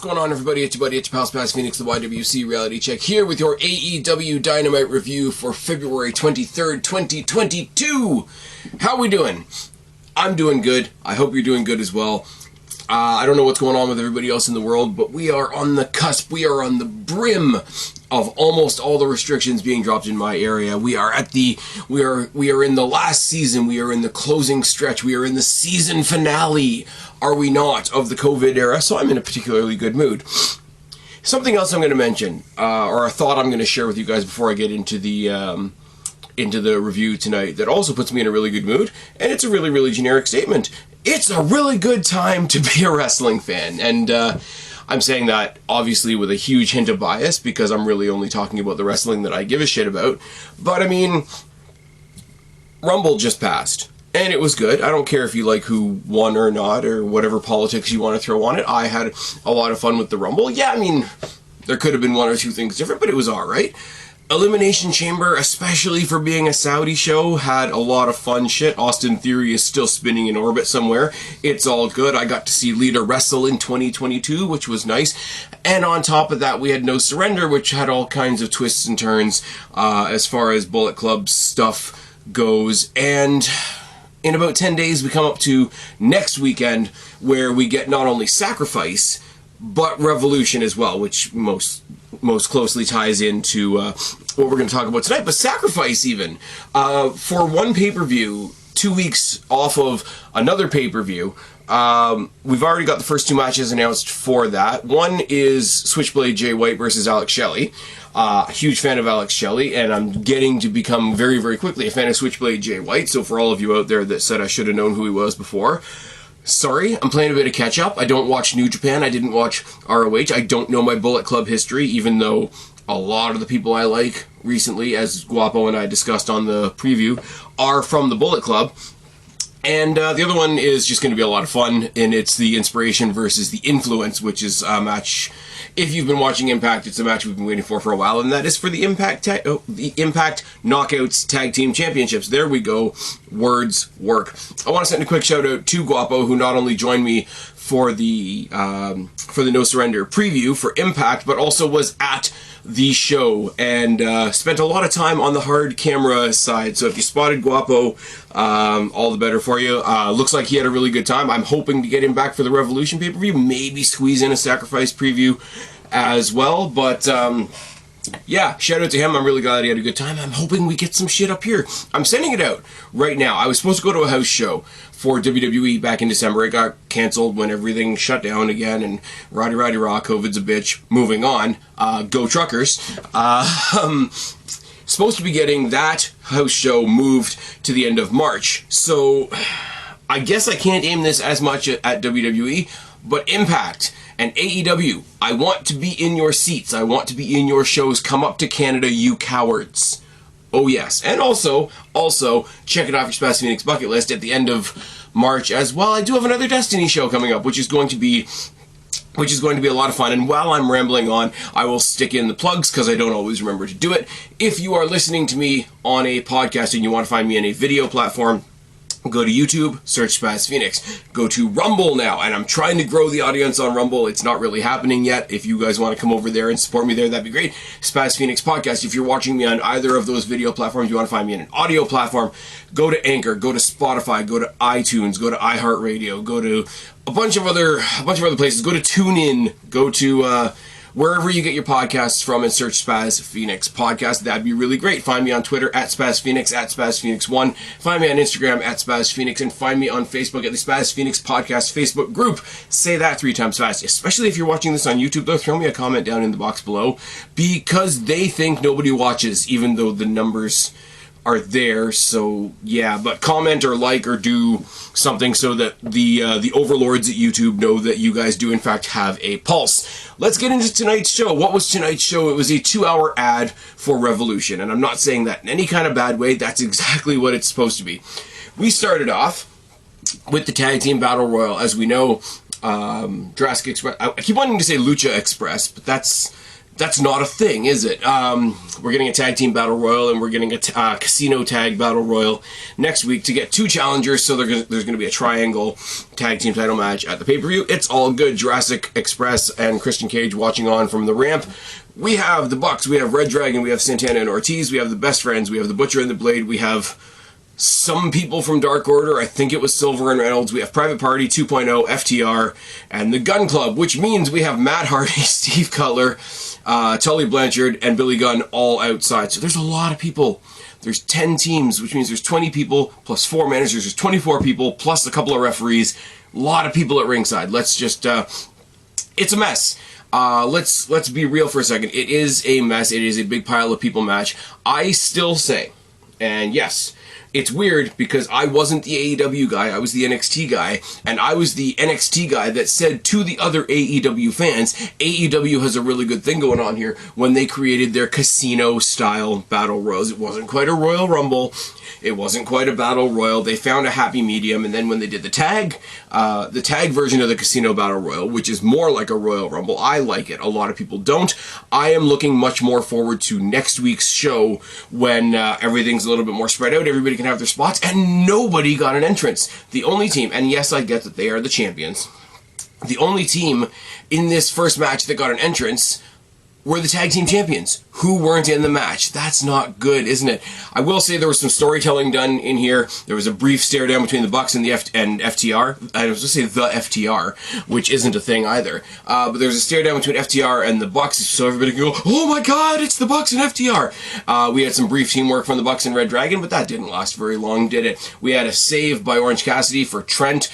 going on, everybody? It's your buddy, it's your pal Spaz Phoenix, the YWC Reality Check, here with your AEW Dynamite review for February 23rd, 2022. How we doing? I'm doing good. I hope you're doing good as well. I don't know what's going on with everybody else in the world, but we are on the cusp, we are on the brim of almost all the restrictions being dropped in my area. We are in the last season, we are in the closing stretch, we are in the season finale, are we not, of the COVID era, so I'm in a particularly good mood. Something else I'm going to mention, or a thought I'm going to share with you guys before I get into the review tonight that also puts me in a really good mood, and it's a really, really generic statement. It's a really good time to be a wrestling fan, and I'm saying that obviously with a huge hint of bias because I'm really only talking about the wrestling that I give a shit about, but I mean, Rumble just passed, and it was good. I don't care if you like who won or not, or whatever politics you want to throw on it. I had a lot of fun with the Rumble. Yeah, I mean, there could have been one or two things different, but it was alright. Elimination Chamber, especially for being a Saudi show, had a lot of fun shit. Austin Theory is still spinning in orbit somewhere. It's all good. I got to see Lita wrestle in 2022, which was nice. And on top of that, we had No Surrender, which had all kinds of twists and turns as far as Bullet Club stuff goes. And in about 10 days, we come up to next weekend, where we get not only Sacrifice, but Revolution as well, which most closely ties into what we're going to talk about tonight. But Sacrifice, even for one pay-per-view, 2 weeks off of another pay-per-view, we've already got the first two matches announced for that. One is Switchblade Jay White versus Alex Shelley. Huge fan of Alex Shelley, and I'm getting to become very, very quickly a fan of Switchblade Jay White. So for all of you out there that said I should have known who he was before, sorry, I'm playing a bit of catch-up. I don't watch New Japan, I didn't watch ROH, I don't know my Bullet Club history, even though a lot of the people I like recently, as Guapo and I discussed on the preview, are from the Bullet Club. And the other one is just going to be a lot of fun, and it's the Inspiration versus the Influence, which is a match, if you've been watching Impact, it's a match we've been waiting for a while, and that is for the Impact Knockouts Tag Team Championships. There we go. Words work. I want to send a quick shout out to Guapo, who not only joined me for the No Surrender preview for Impact, but also was at the show and spent a lot of time on the hard camera side. So if you spotted Guapo, all the better for you. Looks like he had a really good time. I'm hoping to get him back for the Revolution pay-per-view, maybe squeeze in a Sacrifice preview as well, but yeah, shout out to him. I'm really glad he had a good time. I'm hoping we get some shit up here. I'm sending it out right now. I was supposed to go to a house show for WWE back in December. It got canceled when everything shut down again, and Roddy Raw, COVID's a bitch. Moving on. Go Truckers. Supposed to be getting that house show moved to the end of March. So I guess I can't aim this as much at WWE, but Impact and AEW, I want to be in your seats. I want to be in your shows. Come up to Canada, you cowards. Oh yes. And also, check it off your Spaz Phoenix bucket list at the end of March as well. I do have another Destiny show coming up, which is going to be a lot of fun. And while I'm rambling on, I will stick in the plugs because I don't always remember to do it. If you are listening to me on a podcast and you want to find me on a video platform, go to YouTube, search Spaz Phoenix. Go to Rumble now, and I'm trying to grow the audience on Rumble. It's not really happening yet. If you guys want to come over there and support me there, that'd be great. Spaz Phoenix Podcast. If you're watching me on either of those video platforms, you want to find me on an audio platform, go to Anchor, go to Spotify, go to iTunes, go to iHeartRadio, go to a bunch of other places. Go to TuneIn, go to wherever you get your podcasts from, and search Spaz Phoenix Podcast. That'd be really great. Find me on Twitter at Spaz Phoenix, at Spaz Phoenix1. Find me on Instagram at Spaz Phoenix, and find me on Facebook at the Spaz Phoenix Podcast Facebook group. Say that 3 times fast. Especially if you're watching this on YouTube, though, throw me a comment down in the box below, because they think nobody watches, even though the numbers are there. So yeah, but comment or like or do something so that the overlords at YouTube know that you guys do in fact have a pulse. Let's get into tonight's show. What was tonight's show? It was a 2-hour ad for Revolution, and I'm not saying that in any kind of bad way. That's exactly what it's supposed to be. We started off with the Tag Team Battle Royal. As we know, Jurassic Express, I keep wanting to say Lucha Express, but that's That's not a thing, is it? We're getting a tag team battle royal, and we're getting a casino tag battle royal next week to get 2 challengers, so there's going to be a triangle tag team title match at the pay-per-view. It's all good. Jurassic Express and Christian Cage watching on from the ramp. We have the Bucks, we have Red Dragon, we have Santana and Ortiz, we have the Best Friends, we have the Butcher and the Blade, we have some people from Dark Order. I think it was Silver and Reynolds. We have Private Party 2.0, FTR, and the Gun Club, which means we have Matt Hardy, Steve Cutler, Tully Blanchard, and Billy Gunn all outside. So there's a lot of people. There's 10 teams, which means there's 20 people plus 4 managers. There's 24 people plus a couple of referees. A lot of people at ringside. Let's just, it's a mess. Let's be real for a second. It is a mess. It is a big pile of people match. I still say, and yes, it's weird because I wasn't the AEW guy, I was the NXT guy, and I was the NXT guy that said to the other AEW fans, AEW has a really good thing going on here when they created their casino-style battle royals. It wasn't quite a Royal Rumble, it wasn't quite a battle royal. They found a happy medium, and then when they did the tag version of the casino battle royal, which is more like a Royal Rumble, I like it. A lot of people don't. I am looking much more forward to next week's show when everything's a little bit more spread out, everybody can have their spots, and nobody got an entrance. The only team, and yes, I get that they are the champions, the only team in this first match that got an entrance were the tag team champions, who weren't in the match. That's not good, isn't it? I will say there was some storytelling done in here. There was a brief stare down between the Bucks and the FTR. I was going to say the FTR, which isn't a thing either. But there was a stare down between FTR and the Bucks, so everybody can go, oh my god, it's the Bucks and FTR. We had some brief teamwork from the Bucks and Red Dragon, but that didn't last very long, did it? We had a save by Orange Cassidy for Trent,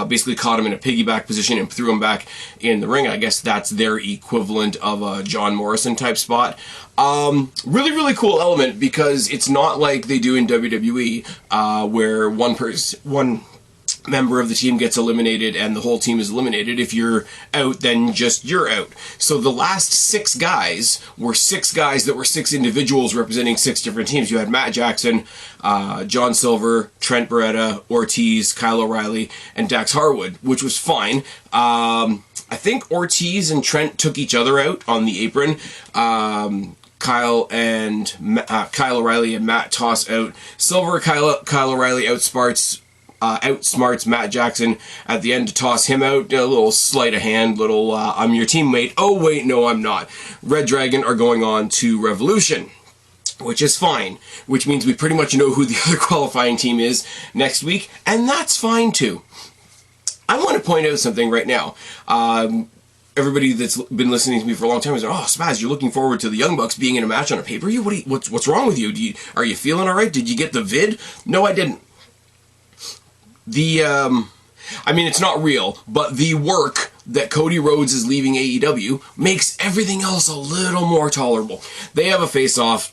basically caught him in a piggyback position and threw him back in the ring. I guess that's their equivalent of a John Morrison type spot. Really, really cool element because it's not like they do in WWE, where one member of the team gets eliminated and the whole team is eliminated. If you're out, then just you're out. So the last 6 guys were 6 guys that were 6 individuals representing 6 different teams. You had Matt Jackson, John Silver, Trent Beretta, Ortiz, Kyle O'Reilly, and Dax Harwood, which was fine. I think Ortiz and Trent took each other out on the apron. Kyle O'Reilly and Matt toss out Silver. Kyle O'Reilly outsmarts Matt Jackson at the end to toss him out. A little sleight of hand, I'm your teammate. Oh wait, no I'm not. Red Dragon are going on to Revolution, which is fine, which means we pretty much know who the other qualifying team is next week, and that's fine too. I want to point out something right now. Everybody that's been listening to me for a long time is like, oh, Spaz, you're looking forward to the Young Bucks being in a match on a pay-per-view? What's wrong with you? Are you feeling all right? Did you get the vid? No, I didn't. It's not real, but the work that Cody Rhodes is leaving AEW makes everything else a little more tolerable. They have a face-off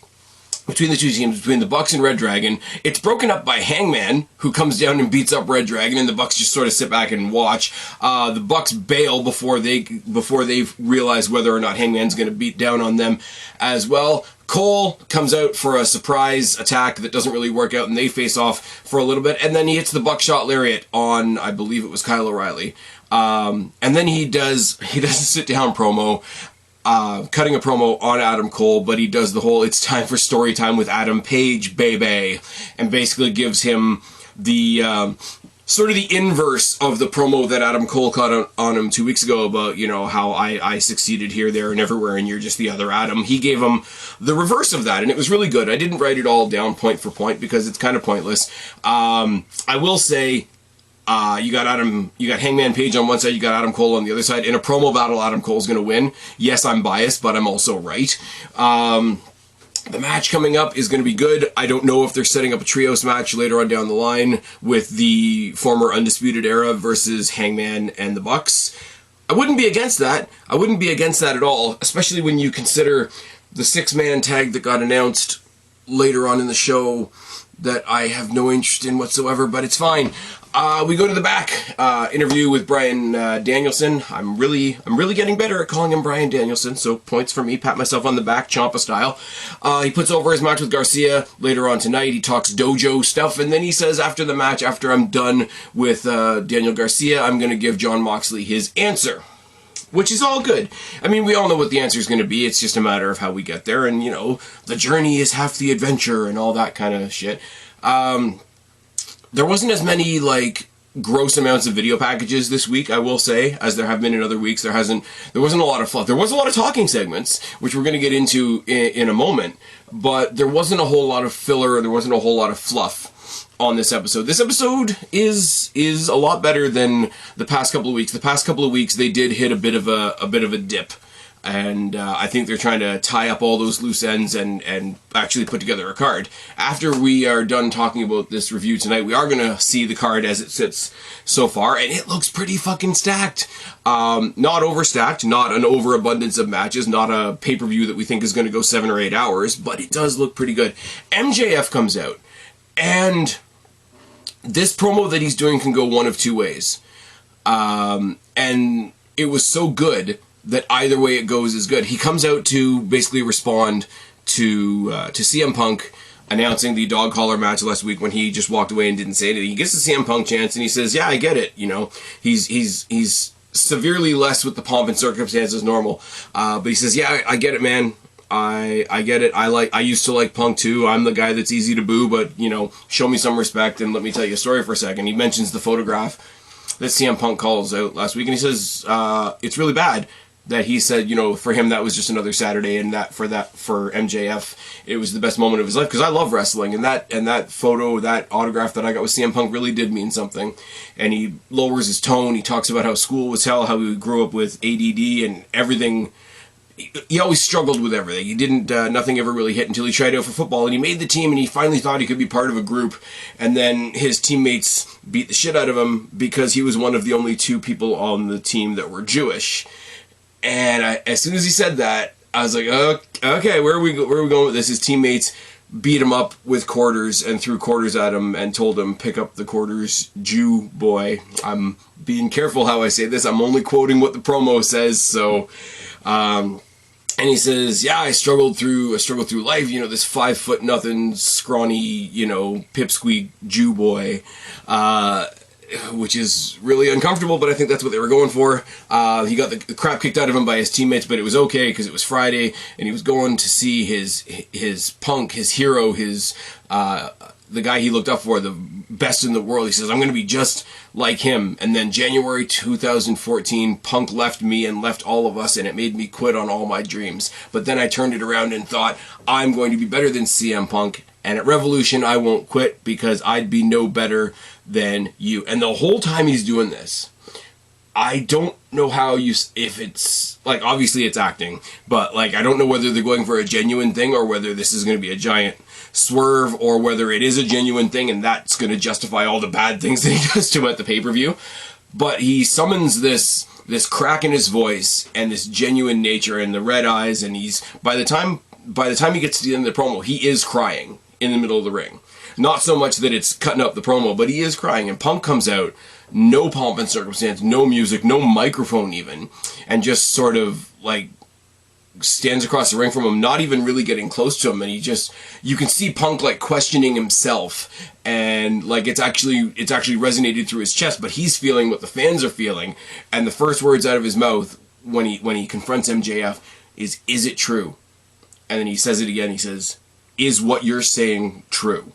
between the two teams, between the Bucks and Red Dragon. It's broken up by Hangman, who comes down and beats up Red Dragon, and the Bucks just sort of sit back and watch. The Bucks bail before they realize whether or not Hangman's going to beat down on them as well. Cole comes out for a surprise attack that doesn't really work out, and they face off for a little bit, and then he hits the buckshot lariat on, I believe it was Kyle O'Reilly. And then he does a sit-down promo, cutting a promo on Adam Cole, but he does the whole "it's time for story time with Adam Page, baby," and basically gives him the sort of the inverse of the promo that Adam Cole cut on him 2 weeks ago about, how I succeeded here, there, and everywhere, and you're just the other Adam. He gave him the reverse of that, and it was really good. I didn't write it all down point for point because it's kind of pointless. I will say, you got Hangman Page on one side, you got Adam Cole on the other side. In a promo battle, Adam Cole's going to win. Yes, I'm biased, but I'm also right. The match coming up is going to be good. I don't know if they're setting up a trios match later on down the line with the former Undisputed Era versus Hangman and the Bucks. I wouldn't be against that. I wouldn't be against that at all, especially when you consider the 6-man tag that got announced later on in the show that I have no interest in whatsoever, but it's fine. We go to the back, interview with Bryan Danielson. I'm really getting better at calling him Bryan Danielson, so points for me, pat myself on the back, Ciampa style. He puts over his match with Garcia later on tonight. He talks dojo stuff, and then he says after the match, after I'm done with Daniel Garcia, I'm going to give Jon Moxley his answer. which is all good. I mean, we all know what the answer is going to be. It's just a matter of how we get there. And, you know, the journey is half the adventure and all that kind of shit. There wasn't as many, like, gross amounts of video packages this week, I will say, as there have been in other weeks. There wasn't a lot of fluff. There was a lot of talking segments, which we're going to get into in a moment, but there wasn't a whole lot of filler, there wasn't a whole lot of fluff on this episode. This episode is a lot better than the past couple of weeks. The past couple of weeks, they did hit a bit of a dip. And I think they're trying to tie up all those loose ends and actually put together a card. After we are done talking about this review tonight, we are going to see the card as it sits so far, and it looks pretty fucking stacked. Not overstacked, not an overabundance of matches, not a pay-per-view that we think is going to go 7 or 8 hours, but it does look pretty good. MJF comes out, and this promo that he's doing can go one of two ways. And it was so good that either way it goes is good. He comes out to basically respond to CM Punk announcing the dog collar match last week when he just walked away and didn't say anything. He gets the CM Punk chance and he says, "Yeah, I get it." You know, he's severely less with the pomp and circumstance as normal, but he says, "Yeah, I get it, man. I get it. I used to like Punk too. I'm the guy that's easy to boo, but you know, show me some respect and let me tell you a story for a second." He mentions the photograph that CM Punk calls out last week, and he says it's really bad. That he said, you know, for him that was just another Saturday, and for MJF, it was the best moment of his life, because I love wrestling, and that photo, that autograph that I got with CM Punk really did mean something. And he lowers his tone. He talks about how school was hell, how he grew up with ADD and everything. He always struggled with everything. He didn't, nothing ever really hit until he tried out for football, and he made the team, and he finally thought he could be part of a group, and then his teammates beat the shit out of him because he was one of the only 2 people on the team that were Jewish. And as soon as he said that, I was like, okay, where are we going with this? His teammates beat him up with quarters and threw quarters at him and told him, "Pick up the quarters, Jew boy." I'm being careful how I say this. I'm only quoting what the promo says. So, and he says, "Yeah, I struggled through life. You know, this 5'0" scrawny, you know, pipsqueak Jew boy." Which is really uncomfortable, but I think that's what they were going for. He got the crap kicked out of him by his teammates, but it was okay because it was Friday, and he was going to see his Punk, his hero, the guy he looked up for, the best in the world. He says, "I'm going to be just like him." And then January 2014, Punk left me and left all of us, and it made me quit on all my dreams. But then I turned it around and thought, I'm going to be better than CM Punk, and at Revolution I won't quit because I'd be no better than you. And the whole time he's doing this, I don't know how if it's, like, obviously it's acting, but, like, I don't know whether they're going for a genuine thing or whether this is going to be a giant swerve or whether it is a genuine thing and that's going to justify all the bad things that he does to him at the pay-per-view. But he summons this crack in his voice and this genuine nature and the red eyes, and by the time he gets to the end of the promo, he is crying in the middle of the ring. Not so much that it's cutting up the promo, but he is crying, and Punk comes out, no pomp and circumstance, no music, no microphone even, and just sort of, like, stands across the ring from him, not even really getting close to him, and you can see Punk, like, questioning himself, and, like, it's actually resonated through his chest, but he's feeling what the fans are feeling, and the first words out of his mouth when he confronts MJF is it true? And then he says it again, he says, "Is what you're saying true?"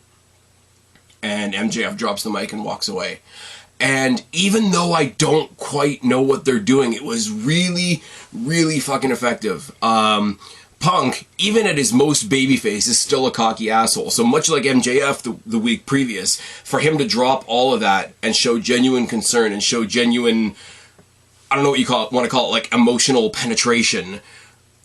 And MJF drops the mic and walks away. And even though I don't quite know what they're doing, it was really, really fucking effective. Punk, even at his most babyface, is still a cocky asshole. So much like MJF the week previous, for him to drop all of that and show genuine concern and show genuine, I don't know what you want to call it, like emotional penetration,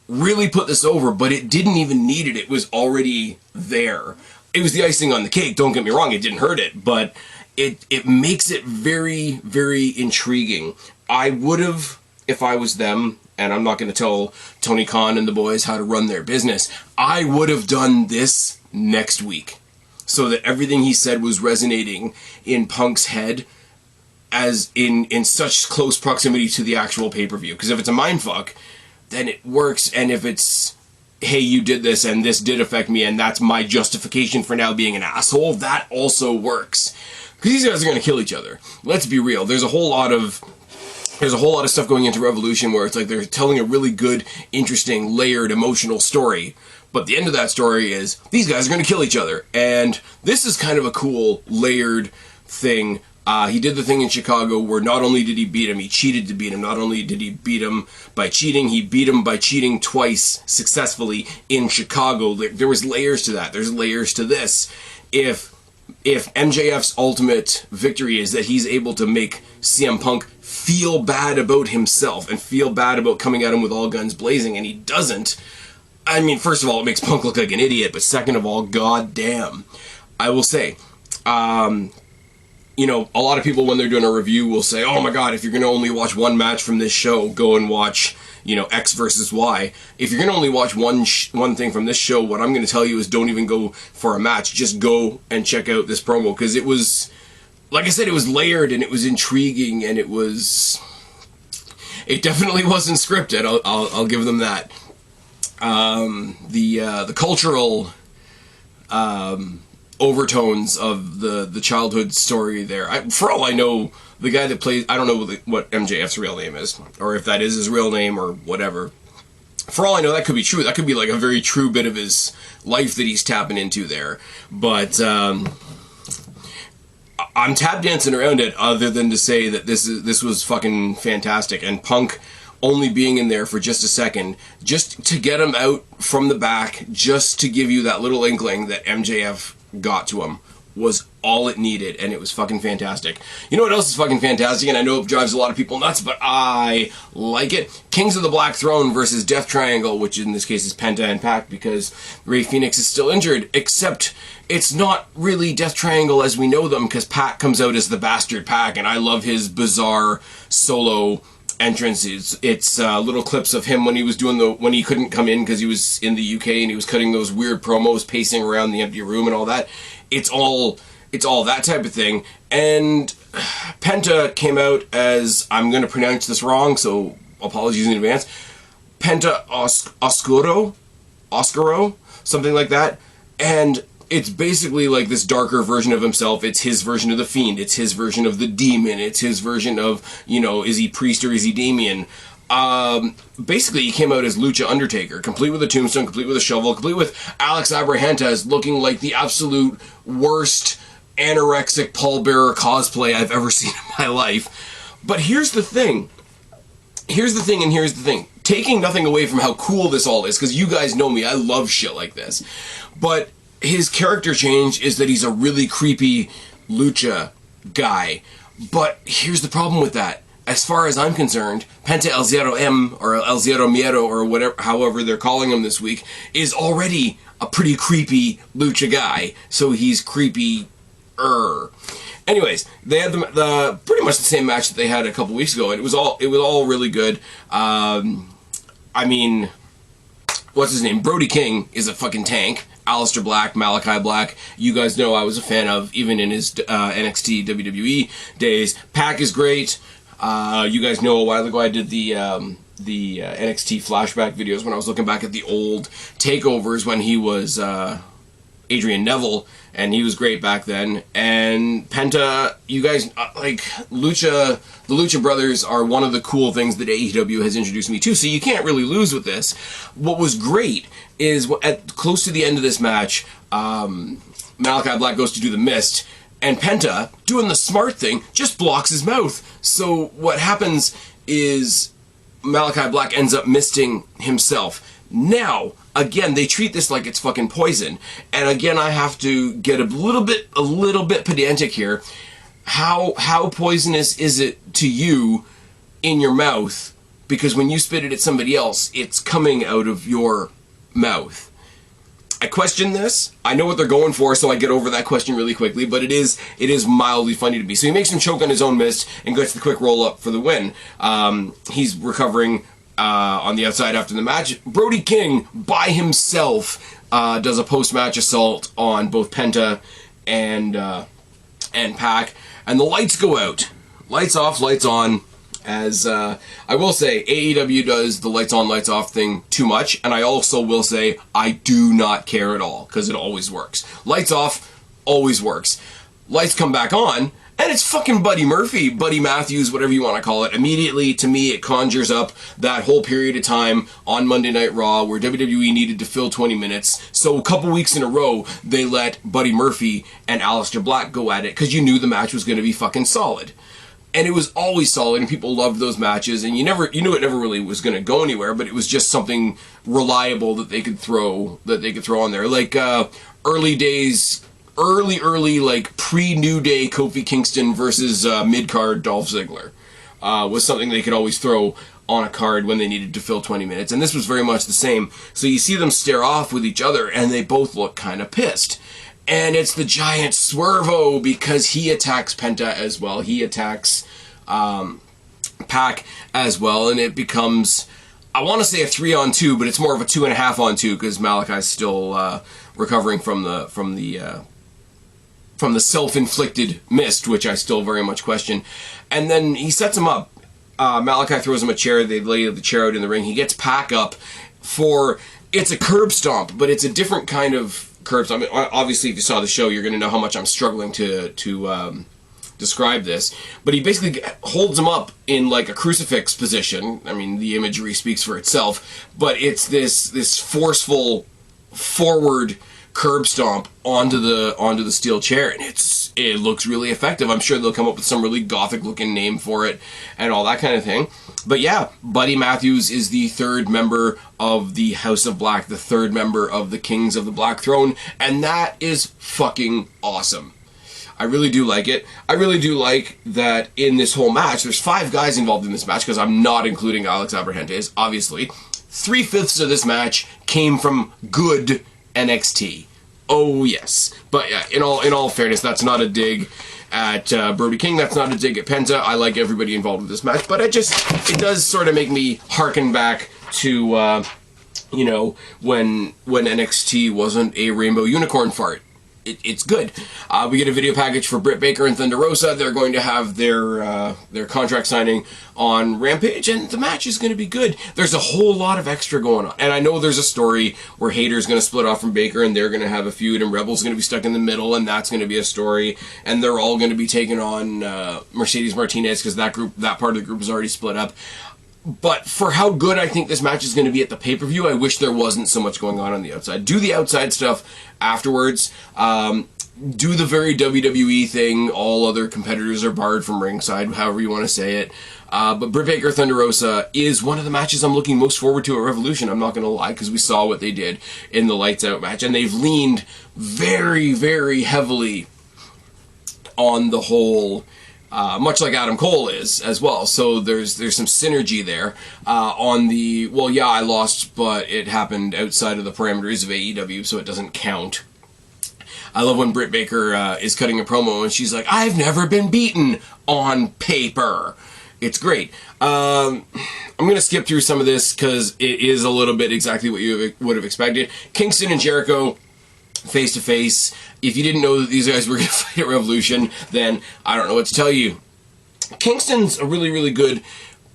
really put this over, but it didn't even need it. It was already there. It was the icing on the cake, don't get me wrong, it didn't hurt it, but it makes it very, very intriguing. I would have, if I was them, and I'm not going to tell Tony Khan and the boys how to run their business, I would have done this next week, so that everything he said was resonating in Punk's head as in such close proximity to the actual pay-per-view. Because if it's a mindfuck, then it works, and if it's, hey, you did this and this did affect me and that's my justification for now being an asshole, that also works. Because these guys are going to kill each other. Let's be real. There's a whole lot of there's a whole lot of stuff going into Revolution where it's like they're telling a really good, interesting, layered, emotional story. But the end of that story is, these guys are going to kill each other. And this is kind of a cool, layered thing. He did the thing in Chicago where not only did he beat him, he cheated to beat him. Not only did he beat him by cheating, he beat him by cheating twice successfully in Chicago. There was layers to that. There's layers to this. If MJF's ultimate victory is that he's able to make CM Punk feel bad about himself and feel bad about coming at him with all guns blazing, and he doesn't, I mean, first of all, it makes Punk look like an idiot, but second of all, goddamn, I will say, you know, a lot of people when they're doing a review will say, oh my god, if you're going to only watch one match from this show, go and watch, you know, X versus Y. If you're going to only watch one thing from this show, what I'm going to tell you is don't even go for a match. Just go and check out this promo, because it was, like I said, it was layered and it was intriguing and it definitely wasn't scripted. I'll give them that. The cultural overtones of the childhood story there. For all I know, the guy that plays, I don't know what MJF's real name is, or if that is his real name or whatever. For all I know, that could be true. That could be like a very true bit of his life that he's tapping into there. But I'm tap dancing around it, other than to say that this was fucking fantastic. And Punk only being in there for just a second, just to get him out from the back, just to give you that little inkling that MJF got to him, was all it needed, and it was fucking fantastic. You know what else is fucking fantastic, and I know it drives a lot of people nuts, but I like it? Kings of the Black Throne versus Death Triangle, which in this case is Penta and Pac, because Rey Fenix is still injured, except it's not really Death Triangle as we know them, because Pac comes out as the Bastard Pac, and I love his bizarre solo entrance. It's little clips of him when he was doing when he couldn't come in because he was in the UK and he was cutting those weird promos, pacing around the empty room and all that. It's all that type of thing. And Penta came out as, I'm going to pronounce this wrong, so apologies in advance, Penta Oscuro, something like that. And it's basically like this darker version of himself. It's his version of the Fiend. It's his version of the Demon. It's his version of, you know, is he priest or is he Damien? Basically, he came out as Lucha Undertaker, complete with a tombstone, complete with a shovel, complete with Alex Abrahantes looking like the absolute worst anorexic pallbearer cosplay I've ever seen in my life. But here's the thing. Taking nothing away from how cool this all is, because you guys know me, I love shit like this. But his character change is that he's a really creepy lucha guy. But here's the problem with that. As far as I'm concerned, Penta El Zero M, or El Zero Miedo, or whatever, however they're calling him this week, is already a pretty creepy lucha guy. So he's creepy-er. Anyways, they had the pretty much the same match that they had a couple weeks ago, and it was all really good. I mean, what's his name? Brody King is a fucking tank. Aleister Black, Malachi Black, you guys know I was a fan of, even in his NXT WWE days. Pac is great. You guys know a while ago I did the NXT flashback videos when I was looking back at the old takeovers when he was Adrian Neville, and he was great back then. And Penta, you guys, like, the Lucha Brothers are one of the cool things that AEW has introduced me to, so you can't really lose with this. What was great is, close to the end of this match, Malachi Black goes to do the mist, and Penta, doing the smart thing, just blocks his mouth. So what happens is Malachi Black ends up misting himself. Now, again, they treat this like it's fucking poison. And again, I have to get a little bit pedantic here. How poisonous is it to you in your mouth? Because when you spit it at somebody else, it's coming out of your mouth. I question this. I know what they're going for, so I get over that question really quickly, but it is mildly funny to me. So he makes him choke on his own mist and gets the quick roll-up for the win. He's recovering on the outside after the match. Brody King, by himself, does a post-match assault on both Penta and Pac, and the lights go out. Lights off, lights on. As I will say, AEW does the lights on, lights off thing too much, and I also will say I do not care at all, because it always works. Lights off always works. Lights come back on, And it's fucking Buddy Murphy, Buddy Matthews, whatever you want to call it. Immediately, to me, it conjures up that whole period of time on Monday Night Raw where WWE needed to fill 20 minutes. So a couple weeks in a row, they let Buddy Murphy and Aleister Black go at it because you knew the match was going to be fucking solid. And it was always solid, and people loved those matches, and you knew it never really was going to go anywhere, but it was just something reliable that they could throw on there. Like, early days, like pre-New Day Kofi Kingston versus mid-card Dolph Ziggler was something they could always throw on a card when they needed to fill 20 minutes. And this was very much the same. So you see them stare off with each other, and they both look kind of pissed. And it's the giant Swervo because he attacks Penta as well. He attacks Pac as well, and it becomes, I want to say a 3-on-2, but it's more of a 2.5-on-2 because Malachi's still recovering from the self-inflicted mist, which I still very much question. And then he sets him up. Malachi throws him a chair. They lay the chair out in the ring. He gets Pac up for, it's a curb stomp, but it's a different kind of curb stomp. I mean, obviously, if you saw the show, you're going to know how much I'm struggling to describe this. But he basically holds him up in like a crucifix position. I mean, the imagery speaks for itself. But it's this forceful forward curb stomp onto the steel chair, and it looks really effective. I'm sure they'll come up with some really gothic looking name for it and all that kind of thing. But yeah, Buddy Matthews is the third member of the House of Black, the third member of the Kings of the Black Throne, and that is fucking awesome. I really do like it. I really do like that in this whole match, there's 5 guys involved in this match, because I'm not including Alex Abrahantes, obviously. 3/5 of this match came from good NXT. Oh yes. But yeah, in all fairness, that's not a dig at Brody King, that's not a dig at Penta. I like everybody involved with this match, but it does sort of make me harken back to when NXT wasn't a rainbow unicorn fart. It's good. We get a video package for Britt Baker and Thunder Rosa. They're going to have their contract signing on Rampage, and the match is going to be good. There's a whole lot of extra going on. And I know there's a story where Hayter's going to split off from Baker, and they're going to have a feud, and Rebel's going to be stuck in the middle, and that's going to be a story. And they're all going to be taking on Mercedes Martinez, because that part of the group is already split up. But for how good I think this match is going to be at the pay-per-view, I wish there wasn't so much going on the outside. Do the outside stuff afterwards. Do the very WWE thing. All other competitors are barred from ringside, however you want to say it. But Britt Baker Thunder Rosa is one of the matches I'm looking most forward to at Revolution. I'm not going to lie, because we saw what they did in the Lights Out match. And they've leaned very, very heavily on the whole... much like Adam Cole is as well, so there's some synergy there on the, well, yeah, I lost, but it happened outside of the parameters of AEW, so it doesn't count. I love when Britt Baker is cutting a promo and she's like, I've never been beaten on paper. It's great. I'm going to skip through some of this because it is a little bit exactly what you would have expected. Kingston and Jericho face to face. If you didn't know that these guys were going to fight at Revolution, then I don't know what to tell you. Kingston's a really, really good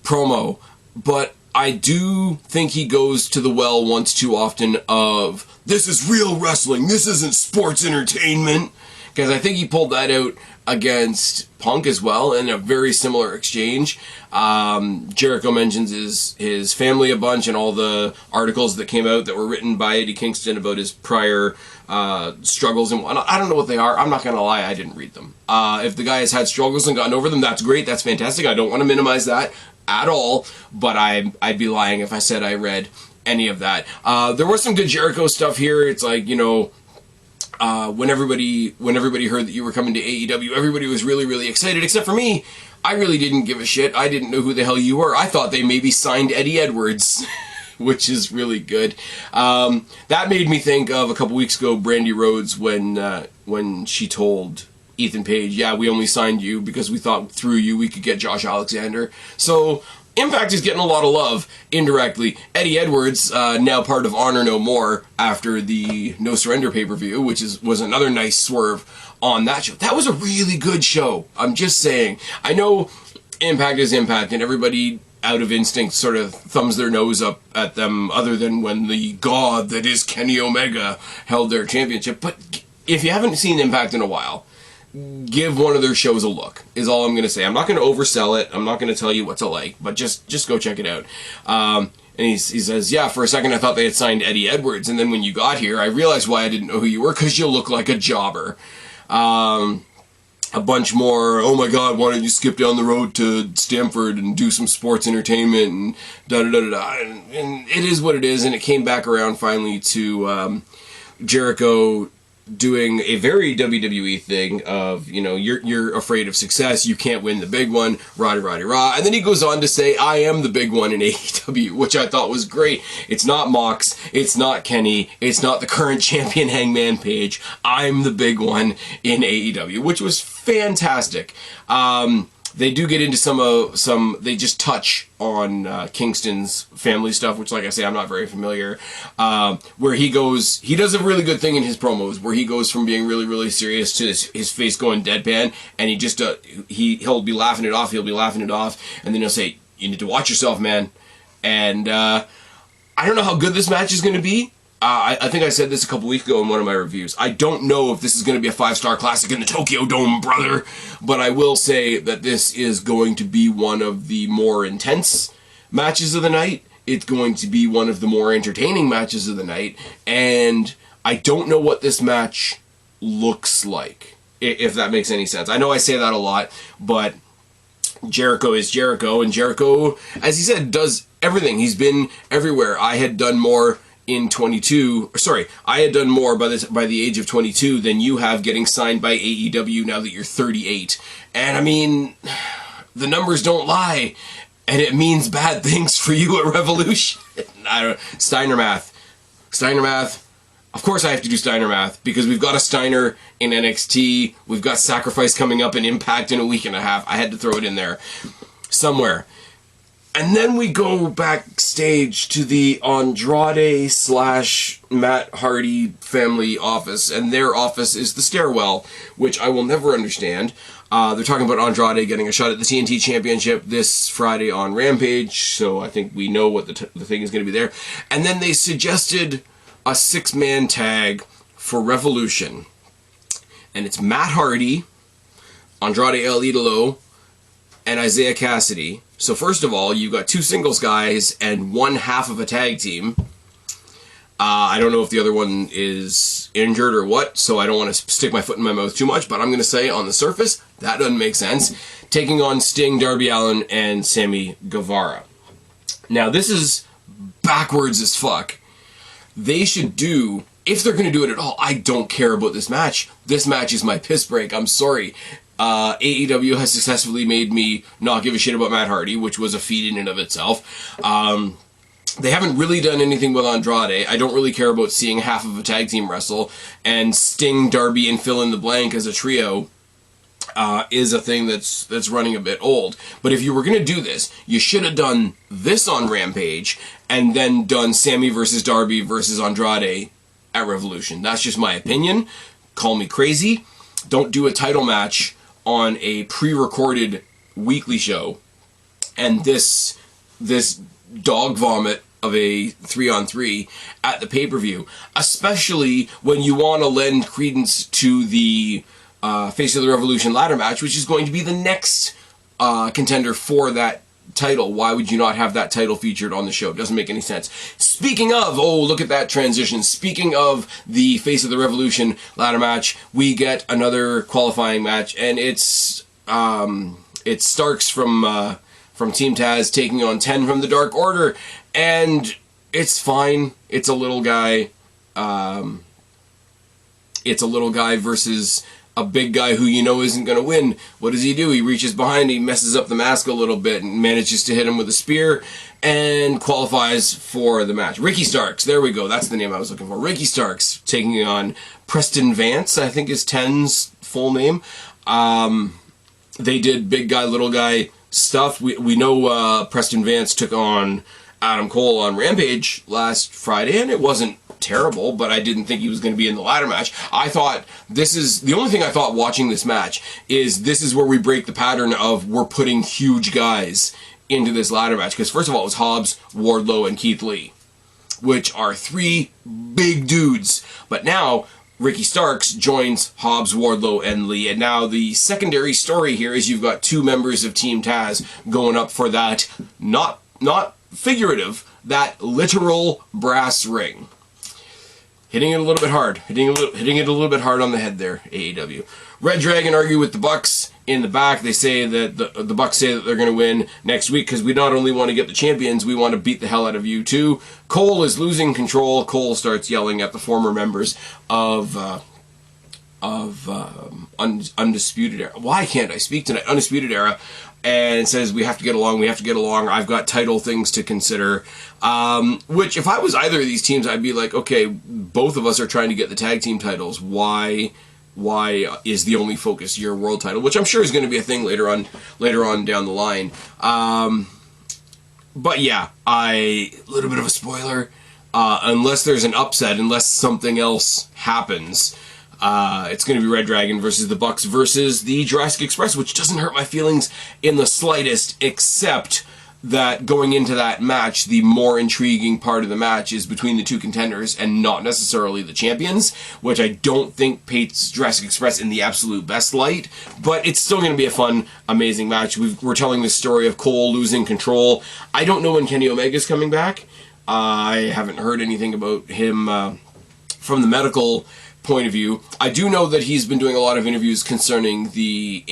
promo, but I do think he goes to the well once too often of, this is real wrestling, this isn't sports entertainment, because I think he pulled that out against Punk as well in a very similar exchange. Jericho mentions his family a bunch and all the articles that came out that were written by Eddie Kingston about his prior struggles and whatnot. I don't know what they are. I'm not going to lie, I didn't read them. If the guy has had struggles and gotten over them, that's great, that's fantastic. I don't want to minimize that at all, but I'd be lying if I said I read any of that. There was some good Jericho stuff here. It's like, when everybody heard that you were coming to AEW, everybody was really, really excited, except for me. I really didn't give a shit. I didn't know who the hell you were. I thought they maybe signed Eddie Edwards, which is really good. That made me think of a couple weeks ago, Brandy Rhodes, when she told Ethan Page, yeah, we only signed you because we thought through you we could get Josh Alexander. So Impact is getting a lot of love indirectly. Eddie Edwards, now part of Honor No More after the No Surrender pay-per-view, which was another nice swerve on that show. That was a really good show. I'm just saying. I know Impact is Impact, and everybody out of instinct sort of thumbs their nose up at them, other than when the god that is Kenny Omega held their championship. But if you haven't seen Impact in a while, give one of their shows a look, is all I'm going to say. I'm not going to oversell it. I'm not going to tell you what to like, but just go check it out. And he says, yeah, for a second I thought they had signed Eddie Edwards, and then when you got here, I realized why I didn't know who you were, because you look like a jobber. A bunch more, oh my god, why don't you skip down the road to Stamford and do some sports entertainment, and da-da-da-da-da. And it is what it is, and it came back around finally to Jericho doing a very WWE thing of, you know, you're afraid of success, you can't win the big one, rah-rah-rah. And then he goes on to say, I am the big one in AEW, which I thought was great. It's not Mox, it's not Kenny, it's not the current champion Hangman Page. I'm the big one in AEW, which was fantastic. They do get into some, they just touch on Kingston's family stuff, which, like I say, I'm not very familiar, where he does a really good thing in his promos, where he goes from being really, really serious to his face going deadpan, and he just, he'll be laughing it off, and then he'll say, you need to watch yourself, man. And I don't know how good this match is going to be. I think I said this a couple weeks ago in one of my reviews. I don't know if this is going to be a 5-star classic in the Tokyo Dome, brother, but I will say that this is going to be one of the more intense matches of the night. It's going to be one of the more entertaining matches of the night, and I don't know what this match looks like, if that makes any sense. I know I say that a lot, but Jericho is Jericho, and Jericho, as he said, does everything. He's been everywhere. I had done more I had done more by the age of 22 than you have getting signed by AEW now that you're 38. And I mean, the numbers don't lie, and it means bad things for you at Revolution. I don't know. Steiner math. Of course I have to do Steiner math, because we've got a Steiner in NXT, we've got Sacrifice coming up in Impact in a week and a half. I had to throw it in there somewhere. And then we go backstage to the Andrade / Matt Hardy family office, and their office is the stairwell, which I will never understand. They're talking about Andrade getting a shot at the TNT Championship this Friday on Rampage, so I think we know what the thing is going to be there. And then they suggested a 6-man tag for Revolution. And it's Matt Hardy, Andrade El Idolo, and Isaiah Cassidy. So first of all, you've got 2 singles guys and 1/2 of a tag team. I don't know if the other one is injured or what, so I don't want to stick my foot in my mouth too much, but I'm going to say on the surface, that doesn't make sense. Taking on Sting, Darby Allin, and Sammy Guevara. Now, this is backwards as fuck. They should do, if they're going to do it at all, I don't care about this match. This match is my piss break. I'm sorry. AEW has successfully made me not give a shit about Matt Hardy, which was a feat in and of itself. They haven't really done anything with Andrade. I don't really care about seeing half of a tag team wrestle, and Sting, Darby, and fill in the blank as a trio is a thing that's running a bit old. But if you were going to do this, you should have done this on Rampage, and then done Sammy versus Darby versus Andrade at Revolution. That's just my opinion. Call me crazy. Don't do a title match on a pre-recorded weekly show, and this dog vomit of a 3-on-3 at the pay-per-view, especially when you want to lend credence to the Face of the Revolution ladder match, which is going to be the next contender for that title. Why would you not have that title featured on the show? It doesn't make any sense. Speaking of, oh, look at that transition. Speaking of the Face of the Revolution ladder match, we get another qualifying match, and it's Starks from Team Taz taking on 10 from the Dark Order, and it's fine. It's a little guy. It's a little guy versus a big guy who you know isn't going to win. What does he do? He reaches behind, he messes up the mask a little bit, and manages to hit him with a spear, and qualifies for the match. Ricky Starks, there we go, that's the name I was looking for. Ricky Starks taking on Preston Vance, I think is 10's full name. They did big guy, little guy stuff. We know Preston Vance took on Adam Cole on Rampage last Friday, and it wasn't terrible, but I didn't think he was going to be in the ladder match. I thought the only thing I thought watching this match is this is where we break the pattern of we're putting huge guys into this ladder match, because first of all it was Hobbs, Wardlow, and Keith Lee, which are 3 big dudes, but now Ricky Starks joins Hobbs, Wardlow, and Lee. And now the secondary story here is you've got two members of Team Taz going up for that, not figurative, that literal brass ring. Hitting it a little bit hard. Hitting it a little bit hard on the head there, AEW. Red Dragon argue with the Bucks in the back. They say that the Bucks say that they're going to win next week because we not only want to get the champions, we want to beat the hell out of you too. Cole is losing control. Cole starts yelling at the former members of Undisputed Era. Why can't I speak tonight? Undisputed Era. And says, we have to get along, I've got title things to consider. Which, if I was either of these teams, I'd be like, okay, both of us are trying to get the tag team titles. Why is the only focus your world title? Which I'm sure is going to be a thing later on down the line. But yeah, a little bit of a spoiler. Unless there's an upset, unless something else happens, it's going to be Red Dragon versus the Bucks versus the Jurassic Express, which doesn't hurt my feelings in the slightest, except that going into that match, the more intriguing part of the match is between the two contenders and not necessarily the champions, which I don't think paints Jurassic Express in the absolute best light, but it's still going to be a fun, amazing match. We're telling the story of Cole losing control. I don't know when Kenny Omega's coming back. I haven't heard anything about him from the medical point of view. I do know that he's been doing a lot of interviews concerning the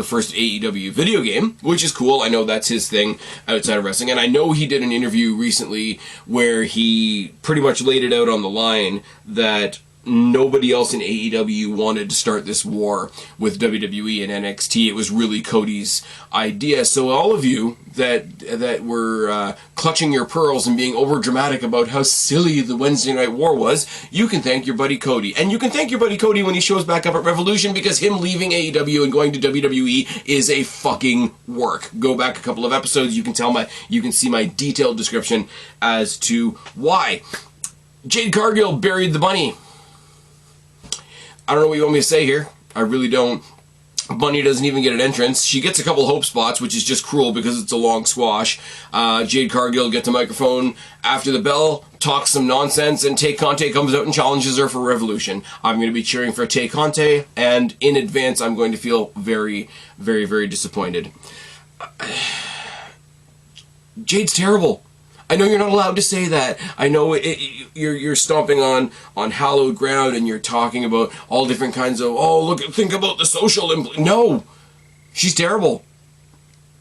first AEW video game, which is cool. I know that's his thing outside of wrestling, and I know he did an interview recently where he pretty much laid it out on the line that nobody else in AEW wanted to start this war with WWE and NXT. It was really Cody's idea. So all of you that were clutching your pearls and being over dramatic about how silly the Wednesday Night War was, you can thank your buddy Cody. And you can thank your buddy Cody when he shows back up at Revolution, because him leaving AEW and going to WWE is a fucking work. Go back a couple of episodes, you can see my detailed description as to why. Jade Cargill buried the bunny. I don't know what you want me to say here. I really don't. Bunny doesn't even get an entrance. She gets a couple hope spots, which is just cruel because it's a long squash. Jade Cargill gets a microphone after the bell, talks some nonsense, and Tay Conte comes out and challenges her for Revolution. I'm going to be cheering for Tay Conte, and in advance I'm going to feel very, very, very disappointed. Jade's terrible. I know you're not allowed to say that. I know you're stomping on hallowed ground and you're talking about all different kinds of, think about the social No! She's terrible.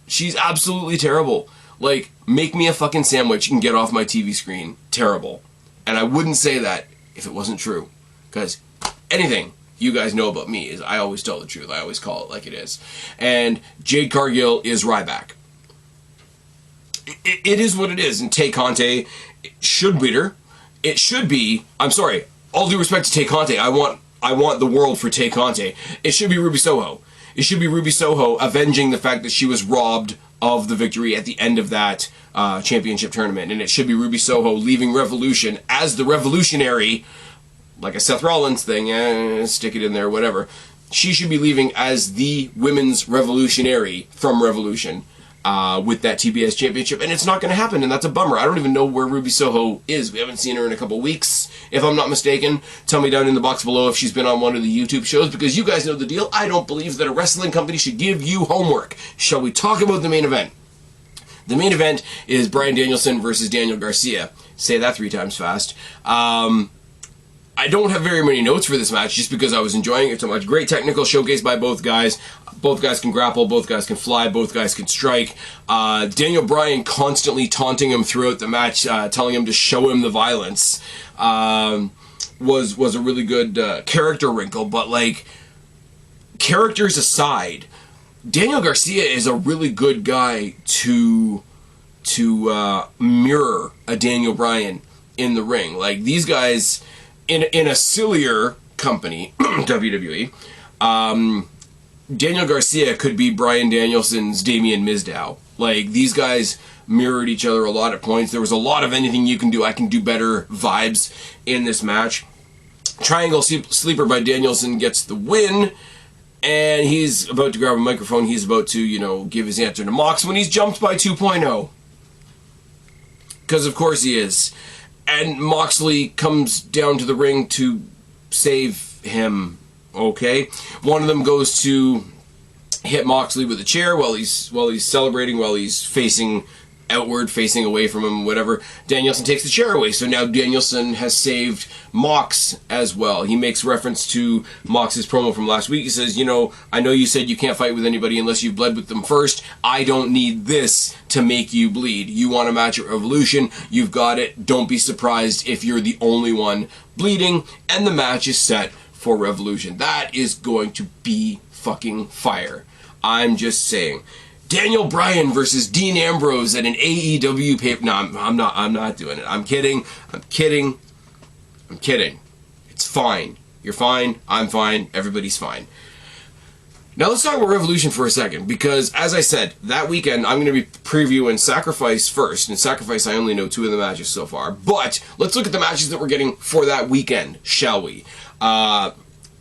She's absolutely terrible. Like, make me a fucking sandwich and get off my TV screen. Terrible. And I wouldn't say that if it wasn't true. Because anything you guys know about me is I always tell the truth. I always call it like it is. And Jade Cargill is Ryback. It is what it is, and Tay Conte should beat her. It should be, I'm sorry, all due respect to Tay Conte, I want the world for Tay Conte. It should be Ruby Soho. It should be Ruby Soho avenging the fact that she was robbed of the victory at the end of that championship tournament, and it should be Ruby Soho leaving Revolution as the revolutionary, like a Seth Rollins thing, stick it in there, whatever. She should be leaving as the women's revolutionary from Revolution. With that TBS championship, and it's not going to happen, and that's a bummer. I don't even know where Ruby Soho is. We haven't seen her in a couple weeks, if I'm not mistaken. Tell me down in the box below if she's been on one of the YouTube shows, because you guys know the deal. I don't believe that a wrestling company should give you homework. Shall we talk about the main event? The main event is Bryan Danielson versus Daniel Garcia. Say that 3 times fast. I don't have very many notes for this match just because I was enjoying it so much. Great technical showcase by both guys. Both guys can grapple, both guys can fly, both guys can strike. Daniel Bryan constantly taunting him throughout the match, telling him to show him the violence, was a really good character wrinkle. But, like, characters aside, Daniel Garcia is a really good guy to mirror a Daniel Bryan in the ring. Like, these guys, in a sillier company, WWE, Daniel Garcia could be Bryan Danielson's Damian Mizdow. Like, these guys mirrored each other a lot at points. There was a lot of anything you can do, I can do better vibes in this match. Triangle Sleeper by Danielson gets the win, and he's about to grab a microphone. He's about to, give his answer to Mox when he's jumped by 2.0. Because, of course, he is. And Moxley comes down to the ring to save him, okay? One of them goes to hit Moxley with a chair while he's celebrating, while he's facing outward, facing away from him, whatever. Danielson takes the chair away, so now Danielson has saved Mox as well. He makes reference to Mox's promo from last week. He says, I know you said you can't fight with anybody unless you've bled with them first. I don't need this to make you bleed. You want a match at Revolution, you've got it. Don't be surprised if you're the only one bleeding, and the match is set for Revolution. That is going to be fucking fire. I'm just saying. Daniel Bryan versus Dean Ambrose at an AEW pay. No, I'm not doing it. I'm kidding. It's fine. You're fine. I'm fine. Everybody's fine. Now let's talk about Revolution for a second, because as I said, that weekend I'm going to be previewing Sacrifice first. And Sacrifice, I only know 2 of the matches so far. But let's look at the matches that we're getting for that weekend, shall we?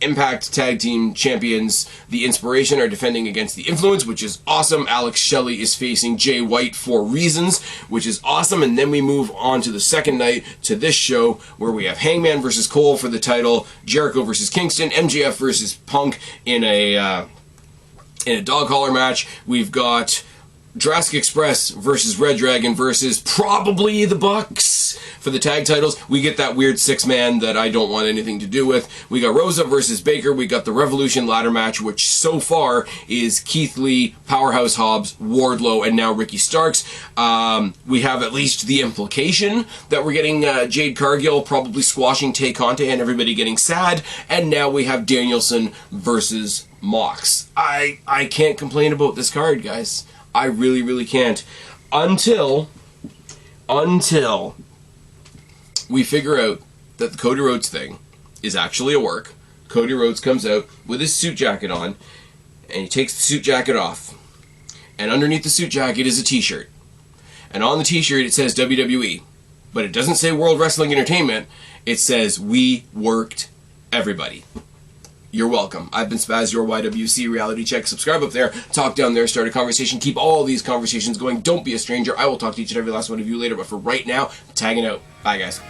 Impact Tag Team Champions, The Inspiration, are defending against The Influence, which is awesome. Alex Shelley is facing Jay White for Reasons, which is awesome. And then we move on to the second night, to this show, where we have Hangman versus Cole for the title, Jericho versus Kingston, MJF versus Punk in a dog collar match. We've got Jurassic Express versus Red Dragon versus probably the Bucks for the tag titles. We get that weird 6-man that I don't want anything to do with. We got Rosa versus Baker. We got the Revolution ladder match, which so far is Keith Lee, Powerhouse Hobbs, Wardlow, and now Ricky Starks. We have at least the implication that we're getting Jade Cargill probably squashing Tay Conte and everybody getting sad. And now we have Danielson versus Mox. I can't complain about this card, guys. I really, really can't. Until we figure out that the Cody Rhodes thing is actually a work. Cody Rhodes comes out with his suit jacket on, and he takes the suit jacket off. And underneath the suit jacket is a t-shirt. And on the t-shirt it says WWE. But it doesn't say World Wrestling Entertainment. It says, "We worked everybody." You're welcome. I've been Spaz, your YWC Reality Check. Subscribe up there, talk down there, start a conversation, keep all these conversations going. Don't be a stranger. I will talk to each and every last one of you later, but for right now, I'm tagging out. Bye, guys.